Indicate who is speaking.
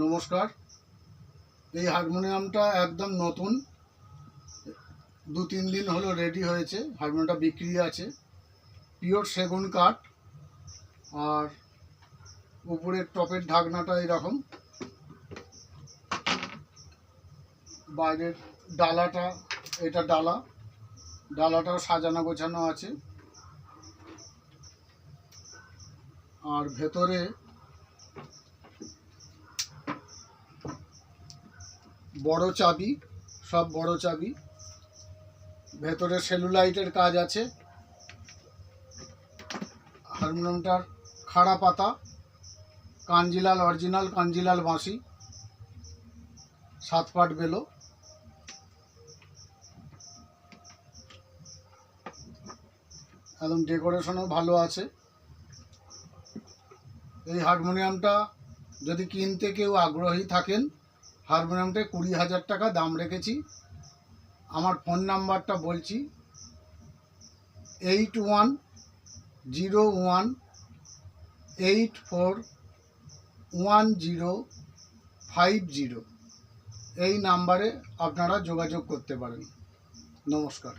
Speaker 1: নমস্কার। এই হারমোনিয়ামটা একদম নতুন, 2-3 দিন হলো রেডি হয়েছে। হারমোনিয়ামটা বিক্রি আছে। পিওর সেগুন কাঠ, আর উপরের টপের ঢাকনাটা এরকম, বাইরের ডালাটা, এটা ডালাটাও সাজানো গোছানো আছে। আর ভেতরে বড় চাবি, সব বড় চাবি। ভেতরে সেলুলাইটের কাজ আছে। হারমোনিয়ামটার খাড়া পাতা, কাঞ্জিলাল, অরিজিনাল কাঞ্জিলাল বাঁশি, 7 পাট বেলো। একদম ডেকোরেশনও ভালো আছে। এই হারমোনিয়ামটা যদি কিনতে কেউ আগ্রহী থাকেন, হারমোনিয়ামটা 20,000 টাকা দাম রেখেছি। আমার ফোন নাম্বারটা বলছি, 8101841050। এই নাম্বারে আপনারা যোগাযোগ করতে পারেন। নমস্কার।